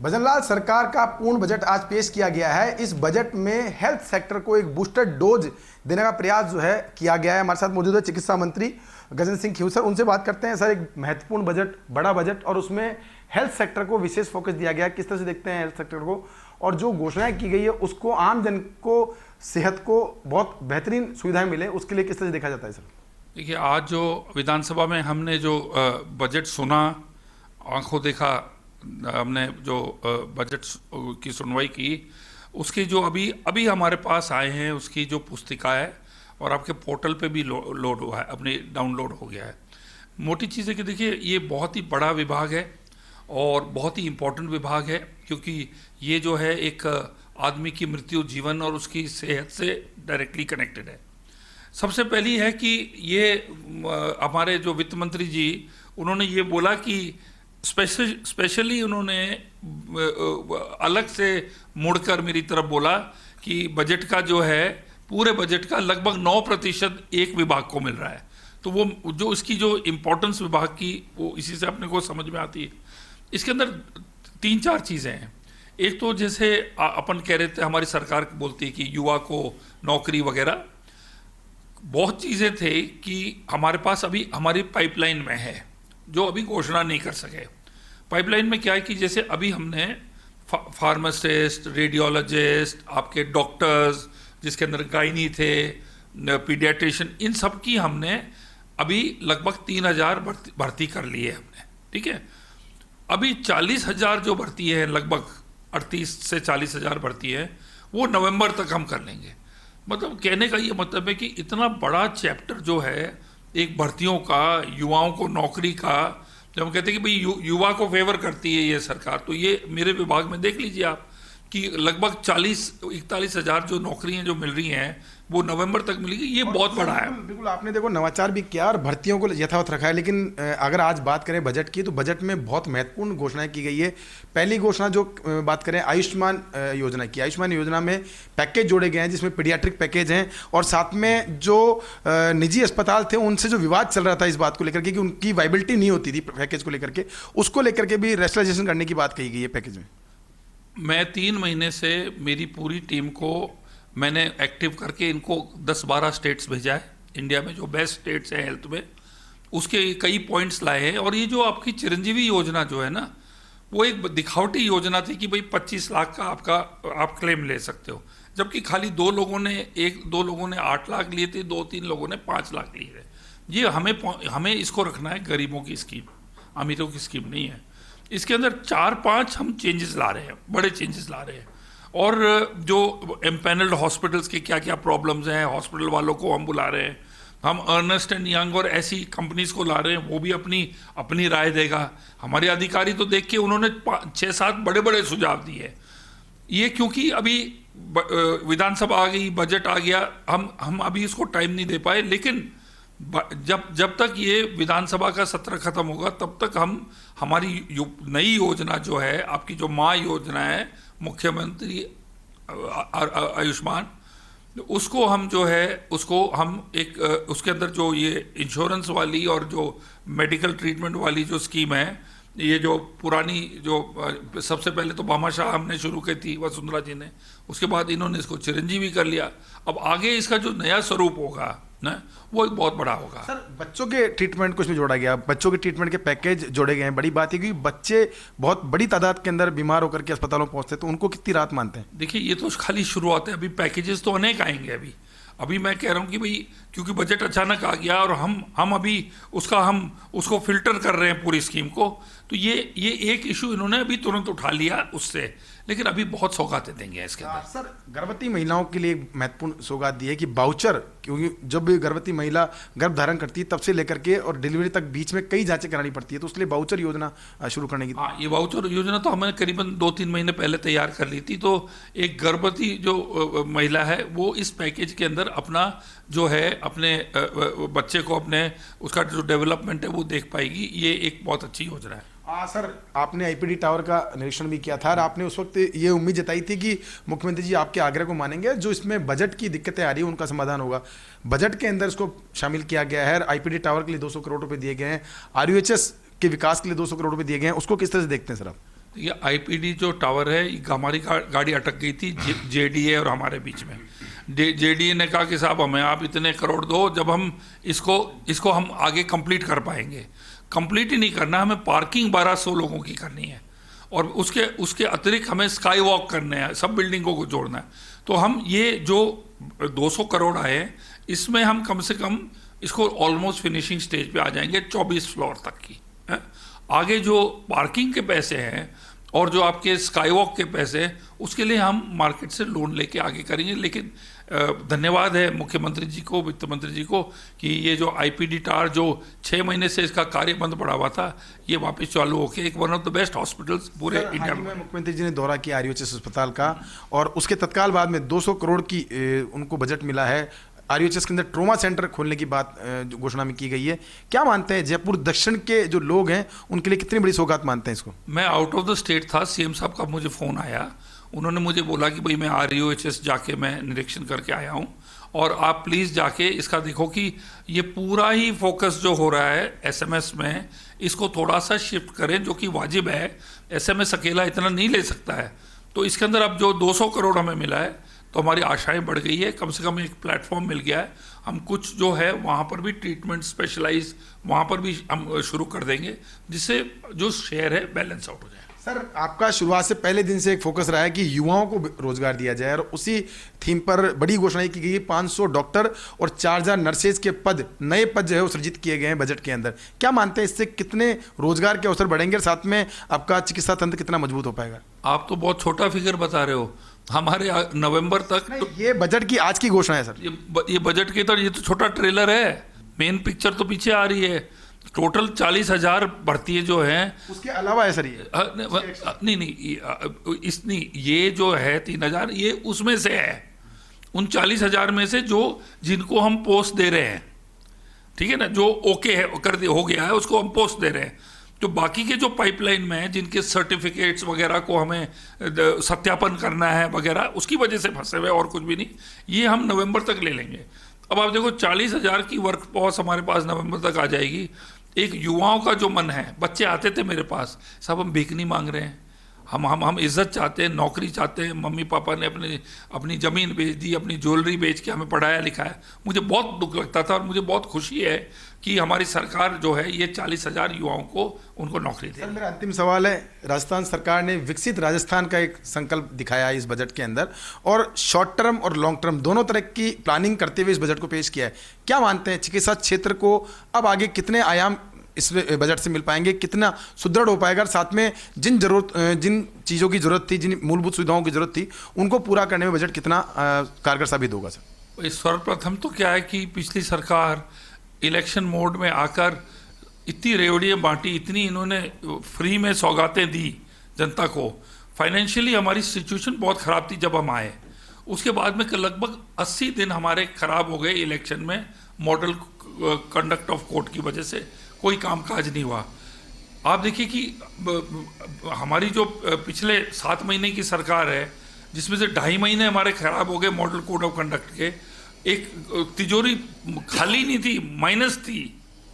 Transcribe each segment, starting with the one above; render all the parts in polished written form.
भजनलाल, सरकार का पूर्ण बजट आज पेश किया गया है। इस बजट में हेल्थ सेक्टर को एक बूस्टर डोज देने का प्रयास जो है किया गया है। हमारे साथ मौजूद है चिकित्सा मंत्री गजेंद्र सिंह खीवसर, उनसे बात करते हैं। सर, एक महत्वपूर्ण बजट, बड़ा बजट, और उसमें हेल्थ सेक्टर को विशेष फोकस दिया गया है। किस तरह से देखते हैं हेल्थ सेक्टर को, और जो घोषणाएं की गई है उसको आम जन को, सेहत को बहुत बेहतरीन सुविधाएं मिले, उसके लिए किस तरह से देखा जाता है? सर देखिए, आज जो विधानसभा में हमने जो बजट सुना, आंखों देखा, हमने जो बजट की सुनवाई की, उसकी जो अभी हमारे पास आए हैं उसकी जो पुस्तिका है और आपके पोर्टल पे भी लोड हुआ है, अपने डाउनलोड हो गया है। मोटी चीज़ है कि देखिए, ये बहुत ही बड़ा विभाग है और बहुत ही इम्पोर्टेंट विभाग है, क्योंकि ये जो है एक आदमी की मृत्यु, जीवन और उसकी सेहत से डायरेक्टली कनेक्टेड है। सबसे पहली है कि ये हमारे जो वित्त मंत्री जी, उन्होंने ये बोला कि स्पेशली उन्होंने अलग से मुड़कर मेरी तरफ बोला कि बजट का जो है, पूरे बजट का लगभग 9% एक विभाग को मिल रहा है। तो वो जो इसकी जो इम्पोर्टेंस विभाग की, वो इसी से अपने को समझ में आती है। इसके अंदर 3-4 चीज़ें हैं। एक तो जैसे अपन कह रहे थे, हमारी सरकार बोलती है कि युवा को नौकरी वगैरह, बहुत चीज़ें थे कि हमारे पास अभी हमारी पाइपलाइन में है जो अभी घोषणा नहीं कर सके। पाइपलाइन में क्या है कि जैसे अभी हमने फार्मासिस्ट, रेडियोलॉजिस्ट, आपके डॉक्टर्स, जिसके अंदर गायनी थे, पीडियाट्रिशियन, इन सब की हमने अभी लगभग 3000 भर्ती कर ली है हमने। ठीक है, अभी 40,000 जो भर्ती है, लगभग 38 से 40,000 भर्ती है, वो नवंबर तक हम कर लेंगे। मतलब कहने का ये मतलब है कि इतना बड़ा चैप्टर जो है एक भर्तियों का, युवाओं को नौकरी का, जब हम कहते हैं कि भाई युवा को फेवर करती है ये सरकार, तो ये मेरे विभाग में देख लीजिए आप कि लगभग 40-41,000 जो नौकरियां जो मिल रही हैं वो नवंबर तक मिलेगी। ये बहुत बड़ा है। बिल्कुल, आपने देखो नवाचार भी किया और भर्तियों को यथावत रखा है। लेकिन अगर आज बात करें बजट की, तो बजट में बहुत महत्वपूर्ण घोषणाएं की गई है। पहली घोषणा जो बात करें आयुष्मान योजना की, आयुष्मान योजना में पैकेज जोड़े गए हैं, जिसमें पीडियाट्रिक पैकेज हैं, और साथ में जो निजी अस्पताल थे उनसे जो विवाद चल रहा था इस बात को लेकर के कि उनकी वाइबिलिटी नहीं होती थी पैकेज को लेकर के, उसको लेकर के भी रेशनलाइजेशन करने की बात कही गई है पैकेज में। मैं 3 महीने से मेरी पूरी टीम को मैंने एक्टिव करके इनको 10-12 स्टेट्स भेजा है, इंडिया में जो बेस्ट स्टेट्स हैं हेल्थ में, उसके कई पॉइंट्स लाए हैं। और ये जो आपकी चिरंजीवी योजना जो है ना, वो एक दिखावटी योजना थी कि भाई 25 लाख का आप क्लेम ले सकते हो, जबकि खाली 2 लोगों ने 8 लाख लिए थे, 2-3 लोगों ने 5 लाख लिए थे। ये हमें इसको रखना है गरीबों की स्कीम, अमीरों की स्कीम नहीं है। इसके अंदर 4-5 हम चेंजेस ला रहे हैं, बड़े चेंजेस ला रहे हैं। और जो एम्पैनल्ड हॉस्पिटल्स के क्या क्या प्रॉब्लम्स हैं, हॉस्पिटल वालों को हम बुला रहे हैं, हम अर्नेस्ट एंड यंग और ऐसी कंपनीज को ला रहे हैं, वो भी अपनी राय देगा। हमारे अधिकारी तो देख के उन्होंने 6-7 बड़े बड़े सुझाव दिए। ये क्योंकि अभी विधानसभा आ गई, बजट आ गया, हम अभी इसको टाइम नहीं दे पाए। लेकिन जब तक ये विधानसभा का सत्र खत्म होगा, तब तक हमारी नई योजना जो है, आपकी जो माँ योजना है, मुख्यमंत्री आयुष्मान, उसको हम जो है उसको हम एक उसके अंदर जो ये इंश्योरेंस वाली और जो मेडिकल ट्रीटमेंट वाली जो स्कीम है, ये जो पुरानी जो सबसे पहले तो भामाशाह हमने शुरू की थी, वसुंधरा जी ने, उसके बाद इन्होंने इसको चिरंजीवी कर लिया। अब आगे इसका जो नया स्वरूप होगा ना, वो एक बहुत बड़ा होगा। सर, बच्चों के ट्रीटमेंट कुछ भी जोड़ा गया, बच्चों के ट्रीटमेंट के पैकेज जोड़े गए हैं। बड़ी बात है कि बच्चे बहुत बड़ी तादाद के अंदर बीमार होकर के अस्पतालों पहुंचते हैं, तो उनको कितनी राहत मानते हैं? देखिए, ये तो खाली शुरुआत है, अभी पैकेजेस तो अनेक आएंगे। अभी मैं कह रहा हूँ कि भाई, क्योंकि बजट अचानक आ गया और हम अभी उसको फिल्टर कर रहे हैं पूरी स्कीम को, तो ये एक इशू इन्होंने अभी तुरंत उठा लिया उससे, लेकिन अभी बहुत सौगातें देंगे इसके अंदर। सर, गर्भवती महिलाओं के लिए महत्वपूर्ण सौगात दी है कि बाउचर, क्योंकि जब भी गर्भवती महिला गर्भ धारण करती है तब से लेकर के और डिलीवरी तक बीच में कई जांचें करानी पड़ती है, तो उसके लिए बाउचर योजना शुरू करने की। हाँ, ये बाउचर योजना तो हमने करीबन 2-3 महीने पहले तैयार कर ली थी। तो एक गर्भवती जो महिला है, वो इस पैकेज के अंदर अपना जो है अपने बच्चे को, अपने उसका जो डेवलपमेंट है वो देख पाएगी। ये एक बहुत अच्छी योजना है। सर, आपने आईपीडी टावर का निरीक्षण भी किया था और आपने उस वक्त ये उम्मीद जताई थी कि मुख्यमंत्री जी आपके आग्रह को मानेंगे, जो इसमें बजट की दिक्कतें आ रही है उनका समाधान होगा। बजट के अंदर इसको शामिल किया गया है। आईपीडी टावर के लिए 200 करोड़ रुपए दिए गए हैं, आरयूएचएस के विकास के लिए 200 करोड़ रुपए दिए गए हैं, उसको किस तरह से देखते हैं सर आप? ये आईपीडी जो टावर है, हमारी गाड़ी अटक गई थी जेडीए और हमारे बीच में। जेडीए ने कहा कि साहब हमें आप इतने करोड़ दो, जब हम इसको हम आगे कंप्लीट कर पाएंगे। कंप्लीट ही नहीं करना, हमें पार्किंग 1200 लोगों की करनी है और उसके अतिरिक्त हमें स्काई वॉक करने हैं, सब बिल्डिंगों को जोड़ना है। तो हम ये जो 200 करोड़ आए, इसमें हम कम से कम इसको ऑलमोस्ट फिनिशिंग स्टेज पे आ जाएंगे 24 फ्लोर तक की है? आगे जो पार्किंग के पैसे हैं और जो आपके स्काई वॉक के पैसे हैं, उसके लिए हम मार्केट से लोन लेके आगे करेंगे। लेकिन धन्यवाद है मुख्यमंत्री जी को, वित्त मंत्री जी को, कि ये जो आईपीडी टावर जो 6 महीने से इसका कार्य बंद पड़ा हुआ था, ये वापस चालू होकर एक one of the best hospitals पूरे इंडिया में। मुख्यमंत्री जी ने दौरा किया आरयूएचएस अस्पताल का और उसके तत्काल बाद में 200 करोड़ की उनको बजट मिला है। आरयूएचएस के अंदर ट्रोमा सेंटर खोलने की बात जो घोषणा में की गई है। क्या मानते हैं जयपुर दक्षिण के जो लोग हैं उनके लिए कितनी बड़ी सौगात मानते हैं इसको? मैं आउट ऑफ द स्टेट था, सीएम साहब का मुझे फ़ोन आया, उन्होंने मुझे बोला कि भाई मैं आरयूएचएस जाके मैं निरीक्षण करके आया हूँ और आप प्लीज़ जाके इसका देखो कि ये पूरा ही फोकस जो हो रहा है एसएमएस में, इसको थोड़ा सा शिफ्ट करें, जो कि वाजिब है। एसएमएस अकेला इतना नहीं ले सकता है। तो इसके अंदर अब जो 200 करोड़ हमें मिला है, तो हमारी आशाएं बढ़ गई है। कम से कम एक प्लेटफॉर्म मिल गया है। हम कुछ जो है वहाँ पर भी ट्रीटमेंट स्पेशलाइज वहाँ पर भी हम शुरू कर देंगे, जिससे जो शेयर है बैलेंस आउट हो जाए। सर, आपका शुरुआत से पहले दिन से एक फोकस रहा है कि युवाओं को रोजगार दिया जाए और उसी थीम पर बड़ी घोषणा की गई है। 500 डॉक्टर और 4000 नर्सेज के पद, नए पद जो है वो सृजित किए गए हैं बजट के अंदर। क्या मानते हैं इससे कितने रोजगार के अवसर बढ़ेंगे और साथ में आपका चिकित्सा तंत्र कितना मजबूत हो पाएगा? आप तो बहुत छोटा फिगर बता रहे हो। हमारे नवंबर तक तो ये बजट की आज की घोषणा है सर। ये बजट के तो ये तो छोटा ट्रेलर है, मेन पिक्चर तो पीछे आ रही है। टोटल 40,000 भर्तियाँ जो हैं, उसके अलावा है सर ये नहीं, ये जो है 3,000 ये उसमें से है। उन 40,000 में से जो जिनको हम पोस्ट दे रहे हैं, ठीक है ना, जो ओके है हो गया है, उसको हम पोस्ट दे रहे हैं। तो बाकी के जो पाइपलाइन में है, जिनके सर्टिफिकेट्स वगैरह को हमें सत्यापन करना है वगैरह, उसकी वजह से फंसे हुए, और कुछ भी नहीं। ये हम नवंबर तक ले लेंगे। अब आप देखो 40,000 की वर्क फोर्स हमारे पास नवंबर तक आ जाएगी। एक युवाओं का जो मन है, बच्चे आते थे मेरे पास, सब हम भीख नहीं मांग रहे हैं, हम इज्जत चाहते हैं, नौकरी चाहते हैं। मम्मी पापा ने अपनी ज़मीन बेच दी, अपनी ज्वेलरी बेच के हमें पढ़ाया लिखाया। मुझे बहुत दुख लगता था और मुझे बहुत खुशी है कि हमारी सरकार जो है ये 40,000 युवाओं को उनको नौकरी दे। मेरा अंतिम सवाल है, राजस्थान सरकार ने विकसित राजस्थान का एक संकल्प दिखाया है इस बजट के अंदर और शॉर्ट टर्म और लॉन्ग टर्म दोनों तरह की प्लानिंग करते हुए इस बजट को पेश किया है। क्या मानते हैं चिकित्सा क्षेत्र को अब आगे कितने आयाम इस बजट से मिल पाएंगे, कितना सुदृढ़ हो पाएगा? साथ में जिन चीज़ों की जरूरत थी, जिन मूलभूत सुविधाओं की जरूरत थी, उनको पूरा करने में बजट कितना कारगर साबित होगा सर? सर्वप्रथम तो क्या है कि पिछली सरकार इलेक्शन मोड में आकर इतनी रेवड़ियाँ बांटी, इतनी इन्होंने फ्री में सौगातें दी जनता को। फाइनेंशियली हमारी सिचुएशन बहुत ख़राब थी जब हम आए। उसके बाद में लगभग 80 दिन हमारे ख़राब हो गए इलेक्शन में, मॉडल कंडक्ट ऑफ कोर्ट की वजह से कोई कामकाज नहीं हुआ। आप देखिए कि हमारी जो पिछले 7 महीने की सरकार है, जिसमें से 2.5 महीने हमारे ख़राब हो गए मॉडल कोड ऑफ कंडक्ट के। एक तिजोरी खाली नहीं थी, माइनस थी,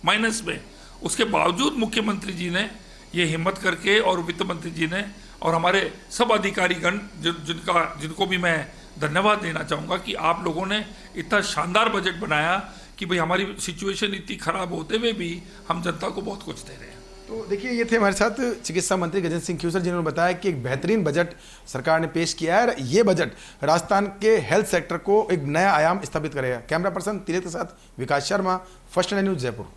माइनस में। उसके बावजूद मुख्यमंत्री जी ने ये हिम्मत करके, और वित्त मंत्री जी ने, और हमारे सब अधिकारीगण जिनको भी मैं धन्यवाद देना चाहूँगा कि आप लोगों ने इतना शानदार बजट बनाया कि भाई हमारी सिचुएशन इतनी खराब होते हुए भी हम जनता को बहुत कुछ दे रहे हैं। तो देखिए, ये थे हमारे साथ चिकित्सा मंत्री गजेंद्र सिंह खीवसर, जिन्होंने बताया कि एक बेहतरीन बजट सरकार ने पेश किया है और ये बजट राजस्थान के हेल्थ सेक्टर को एक नया आयाम स्थापित करेगा। कैमरा पर्सन तिलेत के साथ विकास शर्मा, फर्स्ट न्यूज़ जयपुर।